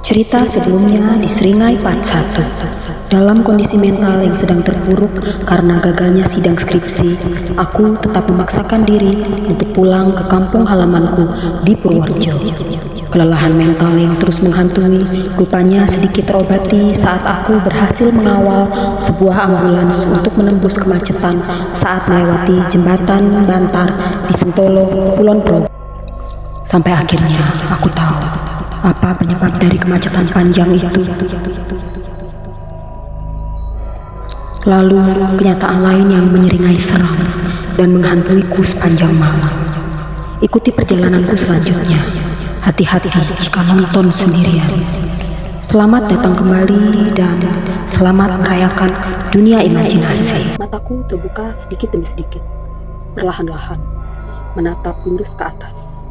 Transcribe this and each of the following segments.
Cerita sebelumnya di Seringai Part 1. Dalam kondisi mental yang sedang terpuruk karena gagalnya sidang skripsi, aku tetap memaksakan diri untuk pulang ke kampung halamanku di Purworejo. Kelelahan mental yang terus menghantui rupanya sedikit terobati saat aku berhasil mengawal sebuah ambulans untuk menembus kemacetan saat melewati jembatan Bantar di Sentolo, Kulon Progo. Sampai akhirnya aku tahu apa penyebab dari kemacetan panjang itu. Lalu kenyataan lain yang menyeringai seram dan menghantuiku sepanjang malam. Ikuti perjalananku selanjutnya. Hati-hati jika nonton sendirian. Selamat datang kembali dan selamat merayakan dunia imajinasi. Mataku terbuka sedikit demi sedikit, perlahan-lahan, menatap lurus ke atas,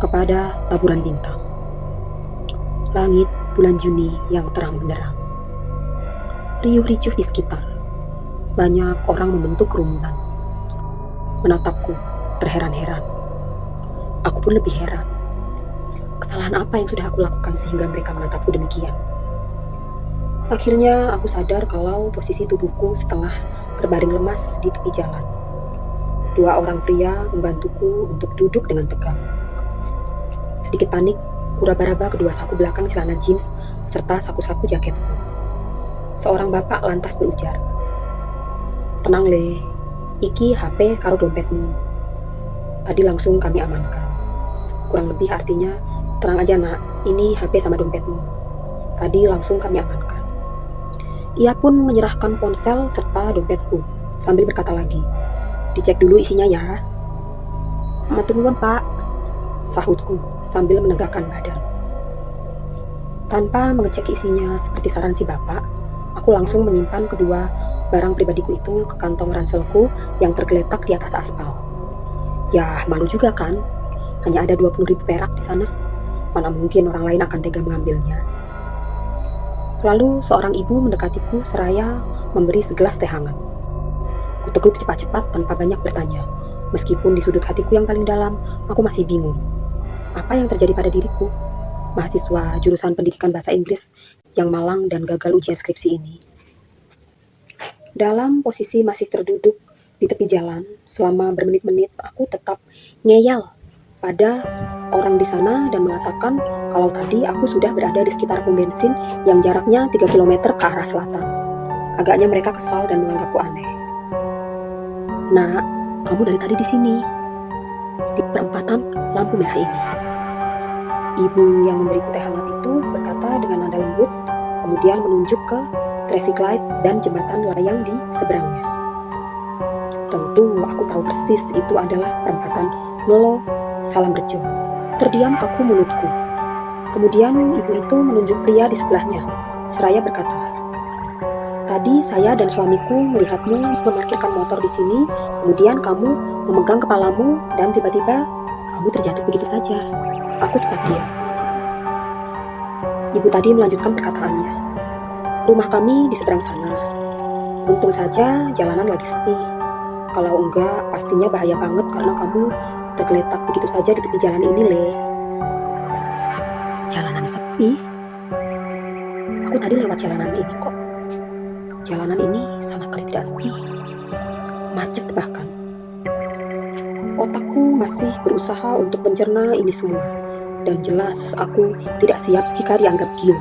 kepada taburan bintang. Langit bulan Juni yang terang benderang. Riuh ricuh di sekitar. Banyak orang membentuk kerumunan. Menatapku terheran-heran. Aku pun lebih heran. Kesalahan apa yang sudah aku lakukan sehingga mereka menatapku demikian? Akhirnya aku sadar kalau posisi tubuhku setengah terbaring lemas di tepi jalan. Dua orang pria membantuku untuk duduk dengan tegak. Sedikit panik, kuraba-raba kedua saku belakang celana jeans serta saku-saku jaketku. Seorang bapak lantas berujar, "Tenang Le, iki HP karo dompetmu." Tadi langsung kami amankan. Kurang lebih artinya, "Tenang aja nak, ini HP sama dompetmu." Tadi langsung kami amankan. Ia pun menyerahkan ponsel serta dompetku sambil berkata lagi, "Dicek dulu isinya ya." "Matur nuwun Pak," sahutku sambil menegakkan badan. Tanpa mengecek isinya seperti saran si bapak, aku langsung menyimpan kedua barang pribadiku itu ke kantong ranselku yang tergeletak di atas aspal. Ya malu juga kan, hanya ada 20.000 perak di sana. Mana mungkin orang lain akan tega mengambilnya. Lalu seorang ibu mendekatiku seraya memberi segelas teh hangat. Kuteguk cepat-cepat tanpa banyak bertanya. Meskipun di sudut hatiku yang paling dalam, aku masih bingung. Apa yang terjadi pada diriku? Mahasiswa jurusan pendidikan bahasa Inggris yang malang dan gagal ujian skripsi ini. Dalam posisi masih terduduk di tepi jalan, selama bermenit-menit aku tetap ngeyel pada orang di sana dan mengatakan kalau tadi aku sudah berada di sekitar pom bensin yang jaraknya 3 km ke arah selatan. Agaknya mereka kesal dan menganggapku aneh. "Nak, kamu dari tadi di sini, di perempatan lampu merah ini." Ibu yang memberiku teh hangat itu berkata dengan nada lembut, kemudian menunjuk ke traffic light dan jembatan layang di seberangnya. Tentu aku tahu persis itu adalah perempatan Melo Salamrejo. Terdiam kaku mulutku. Kemudian ibu itu menunjuk pria di sebelahnya, seraya berkata, "Tadi saya dan suamiku melihatmu memarkirkan motor di sini, kemudian kamu memegang kepalamu dan tiba-tiba kamu terjatuh begitu saja." Aku tetap diam. Ibu tadi melanjutkan perkataannya. "Rumah kami di seberang sana. Untung saja jalanan lagi sepi. Kalau enggak, pastinya bahaya banget karena kamu tergeletak begitu saja di tepi jalan ini, Le." Jalanan sepi? Aku tadi lewat jalanan ini kok. Jalanan ini sama sekali tidak sepi. Macet bahkan. Otakku masih berusaha untuk mencerna ini semua. Dan jelas aku tidak siap jika dianggap gila.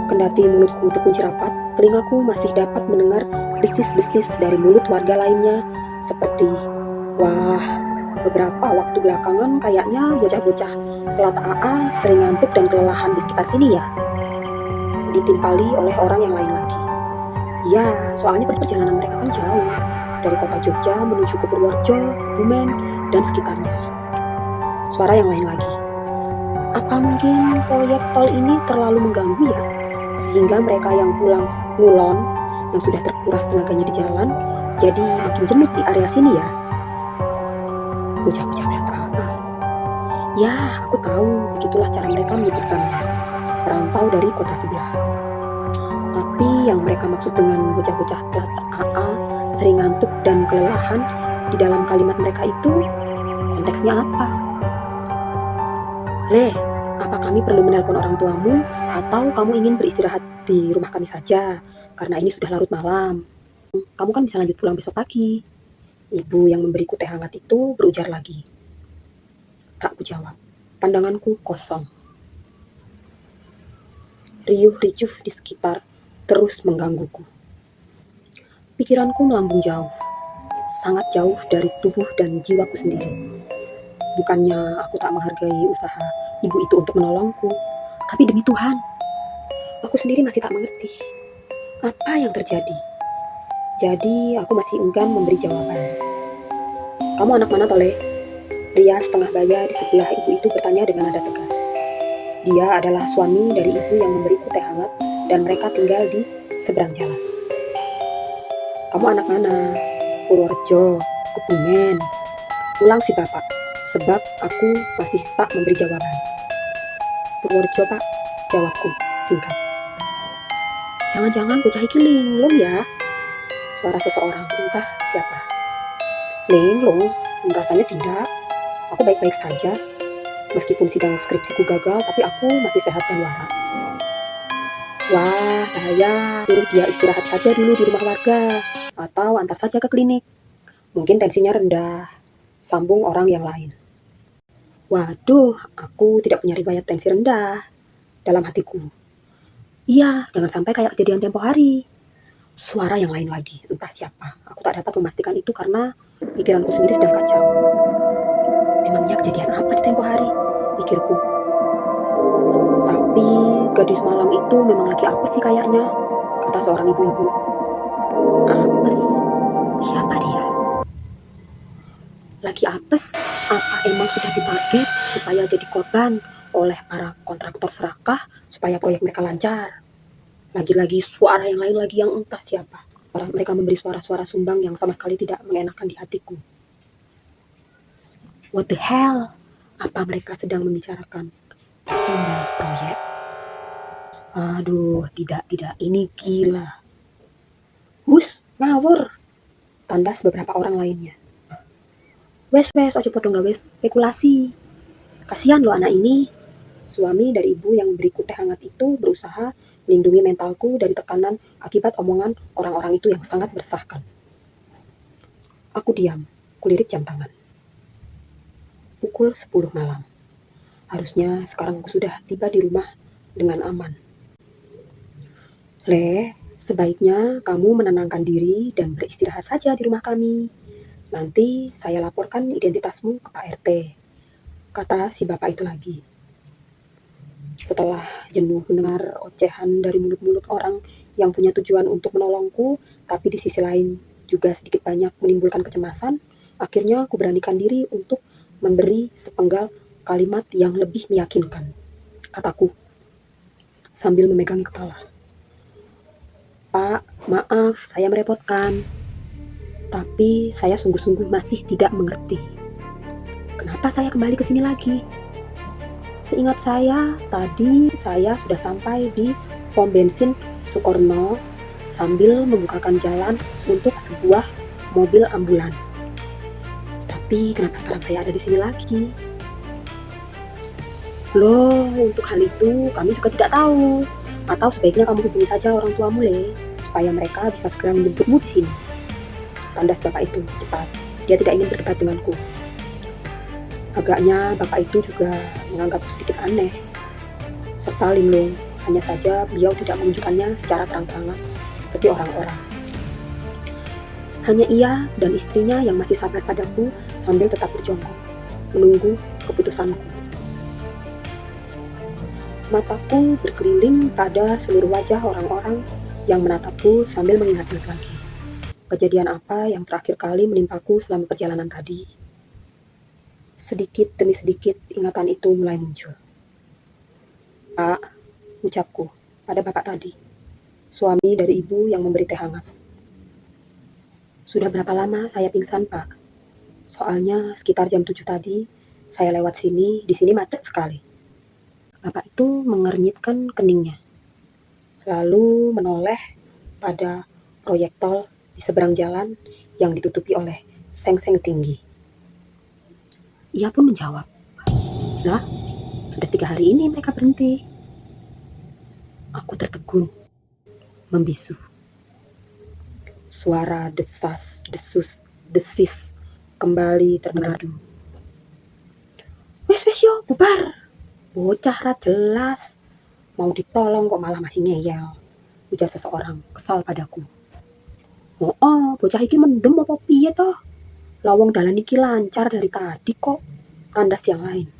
Kendati mulutku terkunci rapat, telingaku masih dapat mendengar desis-desis dari mulut warga lainnya seperti, "Wah, beberapa waktu belakangan kayaknya bocah-bocah kelas AA sering ngantuk dan kelelahan di sekitar sini ya." Ditimpali oleh orang yang lain lagi. "Ya, soalnya perjalanan mereka kan jauh. Dari kota Jogja menuju ke Purworejo, Kebumen, dan sekitarnya." Suara yang lain lagi. "Apa mungkin proyek tol ini terlalu mengganggu ya? Sehingga mereka yang pulang ngulon, yang sudah terkuras tenaganya di jalan, jadi makin jenuh di area sini ya?" Bocah-bocah berkata, "Ya, aku tahu, begitulah cara mereka menyebutkannya. Perantau dari kota sebelah." Tapi yang mereka maksud dengan bocah-bocah plat AA sering ngantuk dan kelelahan di dalam kalimat mereka itu, konteksnya apa? "Le, Apa kami perlu menelpon orang tuamu atau kamu ingin beristirahat di rumah kami saja? Karena ini sudah larut malam. Kamu kan bisa lanjut pulang besok pagi. Ibu yang memberiku teh hangat itu berujar lagi. Tak kujawab. Pandanganku kosong. Riuh ricuh di sekitar terus menggangguku. Pikiranku melambung jauh, sangat jauh dari tubuh dan jiwaku sendiri. Bukannya aku tak menghargai usaha ibu itu untuk menolongku, tapi demi Tuhan, aku sendiri masih tak mengerti apa yang terjadi. Jadi aku masih enggan memberi jawaban. Kamu anak mana, Toleh? Pria setengah baya di sebelah ibu itu bertanya dengan nada tegas. Dia adalah suami dari ibu yang memberiku teh hangat dan mereka tinggal di seberang jalan. Kamu anak mana? Purworejo, Kebumen. Ulang si bapak, sebab aku masih tak memberi jawaban. Purworejo, Pak, jawabku singkat. Jangan-jangan bocah iki linglung ya? Suara seseorang, entah siapa. Linglung? Rasanya tidak. Aku baik-baik saja. Meskipun sidang skripsiku gagal, tapi aku masih sehat dan waras. Wah, bahaya. Suruh dia istirahat saja dulu di rumah warga. Atau antar saja ke klinik. Mungkin tensinya rendah. Sambung orang yang lain. Waduh, aku tidak punya riwayat tensi rendah. Dalam hatiku. Iya, jangan sampai kayak kejadian tempo hari. Suara yang lain lagi, entah siapa. Aku tak dapat memastikan itu karena pikiranku sendiri sedang kacau. Memangnya kejadian apa di tempo hari? Pikirku. Tapi gadis malang itu memang lagi apes sih kayaknya, kata seorang ibu-ibu. Apes? Siapa dia? Lagi apes? Apa emang sudah ditarget supaya jadi korban oleh para kontraktor serakah supaya proyek mereka lancar? Lagi-lagi suara yang lain lagi yang entah siapa. Mereka memberi suara-suara sumbang yang sama sekali tidak mengenakan di hatiku. What the hell? Apa mereka sedang membicarakan email proyek? Aduh, tidak, ini gila. Hus, ngawur, tandas beberapa orang lainnya. Wes, ojo podo gawe spekulasi. Kasihan lo anak ini. Suami dari ibu yang memberiku teh hangat itu berusaha melindungi mentalku dari tekanan akibat omongan orang-orang itu yang sangat meresahkan. Aku diam, kulirik jam tangan. Pukul 10 malam. Harusnya sekarang aku sudah tiba di rumah dengan aman. Le, sebaiknya kamu menenangkan diri dan beristirahat saja di rumah kami. Nanti saya laporkan identitasmu ke Pak RT, kata si bapak itu lagi. Setelah jenuh mendengar ocehan dari mulut-mulut orang yang punya tujuan untuk menolongku, tapi di sisi lain juga sedikit banyak menimbulkan kecemasan, akhirnya aku beranikan diri untuk memberi sepenggal kalimat yang lebih meyakinkan, kataku, sambil memegangi kepala. Pak, maaf, saya merepotkan. Tapi saya sungguh-sungguh masih tidak mengerti. Kenapa saya kembali ke sini lagi? Seingat saya, tadi saya sudah sampai di pom bensin Sukorno sambil membukakan jalan untuk sebuah mobil ambulans. Tapi kenapa sekarang saya ada di sini lagi? Loh, untuk hal itu kami juga tidak tahu. Atau sebaiknya kamu hubungi saja orang tuamu, Le, supaya mereka bisa segera menjemputmu di sini. Tandas bapak itu cepat. Dia tidak ingin berdebat denganku. Agaknya bapak itu juga menganggapku sedikit aneh, serta linglung. Hanya saja beliau tidak menunjukkannya secara terang-terangan seperti orang-orang. Hanya ia dan istrinya yang masih sabar padaku sambil tetap berjongkok, menunggu keputusanku. Mataku berkeliling pada seluruh wajah orang-orang yang menatapku sambil mengingat-ingat lagi. Kejadian apa yang terakhir kali menimpaku selama perjalanan tadi? Sedikit demi sedikit ingatan itu mulai muncul. Pak, ucapku pada bapak tadi, suami dari ibu yang memberi teh hangat. Sudah berapa lama saya pingsan, Pak? Soalnya sekitar jam 7 tadi, saya lewat sini, di sini macet sekali. Bapak itu mengernyitkan keningnya, lalu menoleh pada proyek tol di seberang jalan yang ditutupi oleh seng-seng tinggi. Ia pun menjawab, lah, Sudah 3 hari ini mereka berhenti. Aku tertegun, membisu. Suara desas, desus, desis kembali terdengar. Wes yo, bubar. Bocah ra jelas. Mau ditolong kok malah masih ngeyel. Ujar seseorang kesal padaku. Oh, bocah iki mendem apa piye toh? Lawang dalan iki lancar dari tadi kok. Tandas yang lain.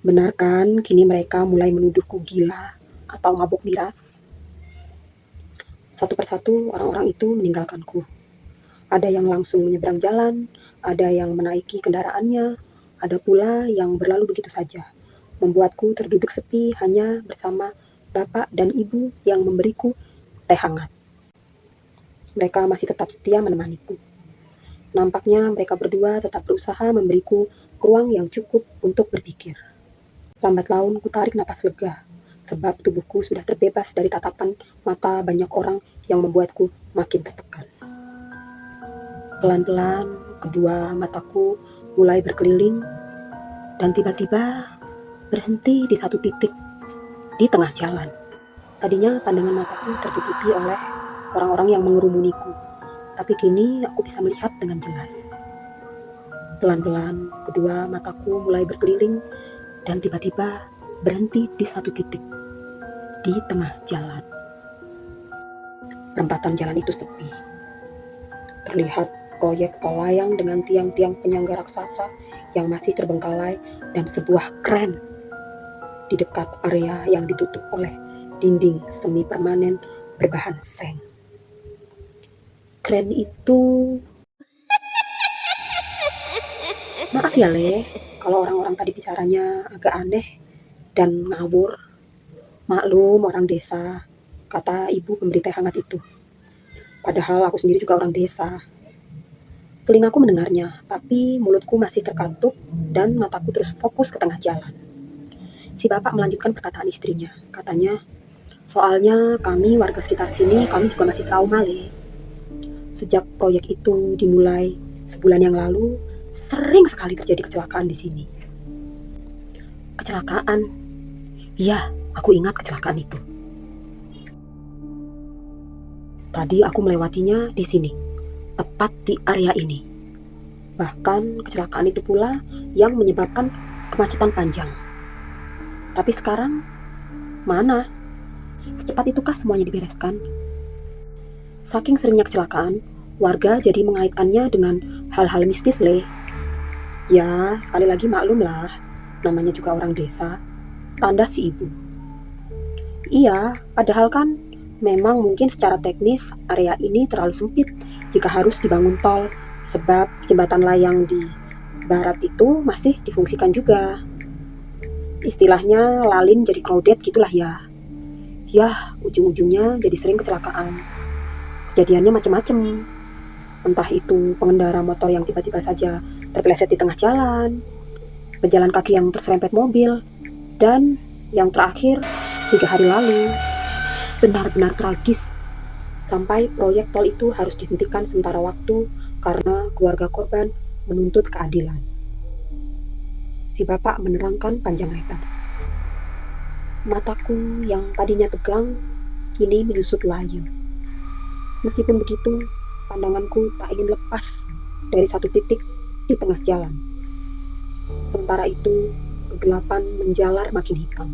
Benar kan, kini mereka mulai menuduhku gila atau mabuk miras. Satu persatu orang-orang itu meninggalkanku. Ada yang langsung menyeberang jalan, ada yang menaiki kendaraannya, ada pula yang berlalu begitu saja. Membuatku terduduk sepi hanya bersama bapak dan ibu yang memberiku teh hangat. Mereka masih tetap setia menemaniku. Nampaknya mereka berdua tetap berusaha memberiku ruang yang cukup untuk berpikir. Lambat laun ku tarik napas lega, sebab tubuhku sudah terbebas dari tatapan mata banyak orang yang membuatku makin tertekan. Pelan-pelan, kedua mataku mulai berkeliling dan tiba-tiba berhenti di satu titik di tengah jalan. Tadinya pandangan mataku tertutupi oleh orang-orang yang mengerumuniku, tapi kini aku bisa melihat dengan jelas. Pelan-pelan, kedua mataku mulai berkeliling dan tiba-tiba berhenti di satu titik di tengah jalan. Perempatan jalan itu sepi. Terlihat proyek tol layang dengan tiang-tiang penyangga raksasa yang masih terbengkalai dan sebuah kren di dekat area yang ditutup oleh dinding semi permanen berbahan seng. Kren itu... Maaf ya Le, kalau orang-orang tadi bicaranya agak aneh dan ngawur. Maklum orang desa, kata ibu pemberi teh hangat itu. Padahal aku sendiri juga orang desa. Telingaku mendengarnya, tapi mulutku masih terkatup dan mataku terus fokus ke tengah jalan. Si bapak melanjutkan perkataan istrinya. Katanya, soalnya kami warga sekitar sini, kami juga masih trauma Le. Sejak proyek itu dimulai sebulan yang lalu, sering sekali terjadi kecelakaan di sini. Kecelakaan? Iya, aku ingat kecelakaan itu. Tadi aku melewatinya di sini, tepat di area ini. Bahkan kecelakaan itu pula yang menyebabkan kemacetan panjang. Tapi sekarang, mana? Secepat itukah semuanya dibereskan? Saking seringnya kecelakaan, warga jadi mengaitkannya dengan hal-hal mistis Le. Ya, sekali lagi maklum lah, namanya juga orang desa. Tanda si ibu. Iya, padahal kan memang mungkin secara teknis area ini terlalu sempit jika harus dibangun tol, sebab jembatan layang di barat itu masih difungsikan juga. Istilahnya lalin jadi crowded gitulah ya. Yah, ujung-ujungnya jadi sering kecelakaan. Kejadiannya macam-macam. Entah itu pengendara motor yang tiba-tiba saja terpeleset di tengah jalan, pejalan kaki yang terserempet mobil, dan yang terakhir 3 hari lalu. Benar-benar tragis. Sampai proyek tol itu harus dihentikan sementara waktu karena keluarga korban menuntut keadilan. Si bapak menerangkan panjang lebar. Mataku yang tadinya tegang kini menyusut layu. Meskipun begitu, pandanganku tak ingin lepas dari satu titik di tengah jalan. Sementara itu, kegelapan menjalar makin hitam.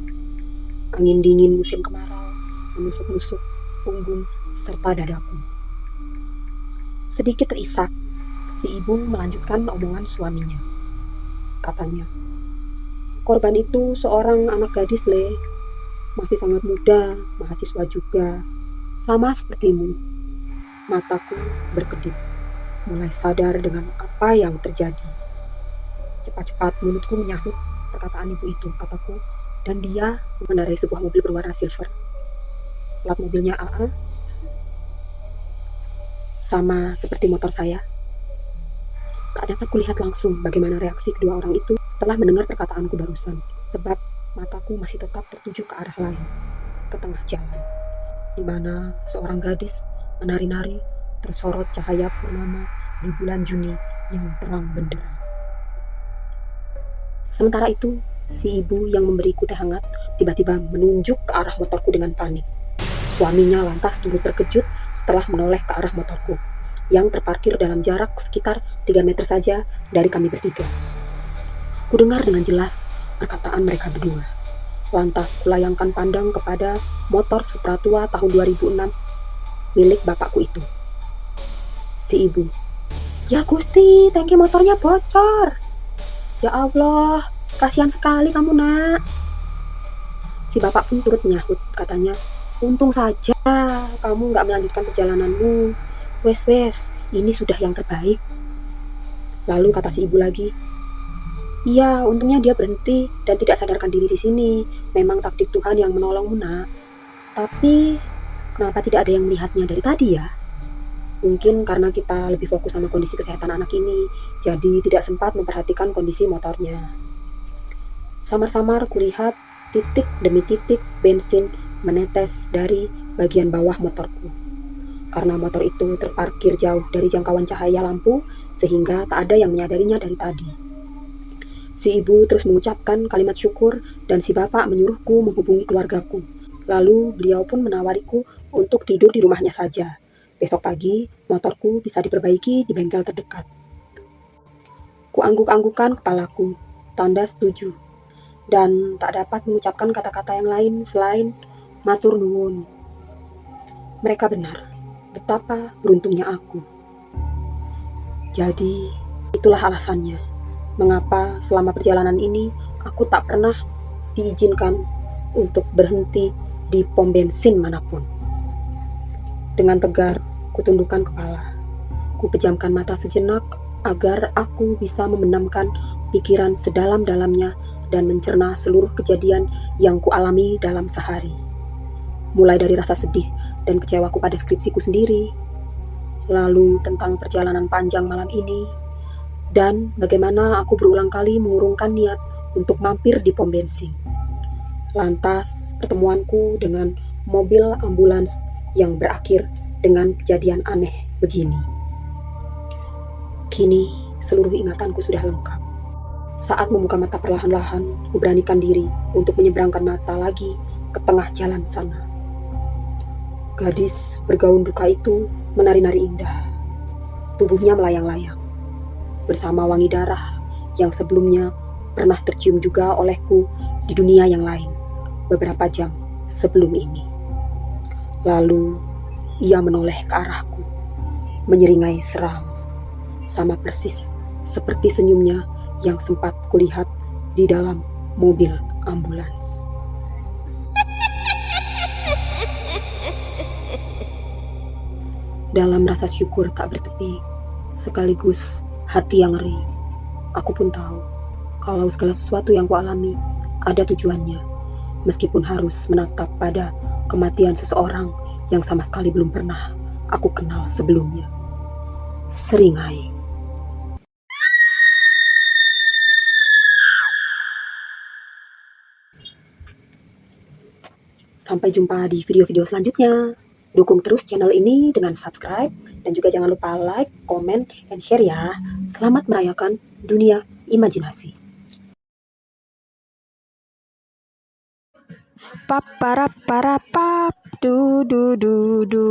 Angin dingin musim kemarau menusuk-nusuk punggung serta dadaku. Sedikit terisak, si ibu melanjutkan omongan suaminya. Katanya, korban itu seorang anak gadis Le, masih sangat muda, mahasiswa juga, sama sepertimu. Mataku berkedip, mulai sadar dengan apa yang terjadi. Cepat-cepat mulutku menyahut perkataan ibu itu, kataku, dan dia mengendarai sebuah mobil berwarna silver. Plat mobilnya AA, sama seperti motor saya. Tak dapat kulihat langsung bagaimana reaksi kedua orang itu setelah mendengar perkataanku barusan, sebab mataku masih tetap tertuju ke arah lain, ke tengah jalan, di mana seorang gadis menari-nari tersorot cahaya purnama di bulan Juni yang terang benderang. Sementara itu, Si ibu yang memberiku teh hangat tiba-tiba menunjuk ke arah motorku dengan panik. Suaminya lantas turut terkejut setelah menoleh ke arah motorku yang terparkir dalam jarak sekitar 3 meter saja dari kami bertiga. Kudengar dengan jelas perkataan mereka berdua. Lantas kulayangkan pandang kepada motor Supra tua tahun 2006 milik bapakku itu. Si ibu, "Ya Gusti, tangki motornya bocor. Ya Allah, kasihan sekali kamu nak." Si bapak pun turut menyahut, katanya, "Untung saja kamu nggak melanjutkan perjalananmu. Wes, ini sudah yang terbaik." Lalu kata si ibu lagi, "Iya, untungnya dia berhenti dan tidak sadarkan diri di sini. Memang takdir Tuhan yang menolongmu nak. Tapi kenapa tidak ada yang melihatnya dari tadi ya? Mungkin karena kita lebih fokus sama kondisi kesehatan anak ini, jadi tidak sempat memperhatikan kondisi motornya." Samar-samar kulihat titik demi titik bensin menetes dari bagian bawah motorku. Karena motor itu terparkir jauh dari jangkauan cahaya lampu, sehingga tak ada yang menyadarinya dari tadi. Si ibu terus mengucapkan kalimat syukur dan si bapak menyuruhku menghubungi keluargaku. Lalu beliau pun menawariku untuk tidur di rumahnya saja. Besok pagi, motorku bisa diperbaiki di bengkel terdekat. Kuangguk-anggukan kepalaku, tanda setuju, dan tak dapat mengucapkan kata-kata yang lain selain matur nuwun. Mereka benar, betapa beruntungnya aku. Jadi, itulah alasannya mengapa selama perjalanan ini aku tak pernah diizinkan untuk berhenti di pom bensin manapun. Dengan tegar, kutundukkan kepala. Kupejamkan mata sejenak agar aku bisa membenamkan pikiran sedalam-dalamnya dan mencerna seluruh kejadian yang kualami dalam sehari. Mulai dari rasa sedih dan kecewaku pada skripsiku sendiri, lalu tentang perjalanan panjang malam ini, dan bagaimana aku berulang kali mengurungkan niat untuk mampir di pom bensin. Lantas pertemuanku dengan mobil ambulans yang berakhir dengan kejadian aneh begini. Kini seluruh ingatanku sudah lengkap. Saat membuka mata perlahan-lahan, kuberanikan diri untuk menyeberangkan mata lagi ke tengah jalan sana. Gadis bergaun duka itu menari-nari indah. Tubuhnya melayang-layang, bersama wangi darah yang sebelumnya pernah tercium juga olehku di dunia yang lain beberapa jam sebelum ini. Lalu ia menoleh ke arahku, menyeringai seram, sama persis seperti senyumnya yang sempat kulihat di dalam mobil ambulans. Dalam rasa syukur tak bertepi, sekaligus hati yang ngeri, aku pun tahu kalau segala sesuatu yang kualami ada tujuannya, meskipun harus menatap pada kematian seseorang yang sama sekali belum pernah aku kenal sebelumnya. Seringai. Sampai jumpa di video-video selanjutnya. Dukung terus channel ini dengan subscribe dan juga jangan lupa like, comment, and share ya. Selamat merayakan dunia imajinasi. Pap para para pap du du du du.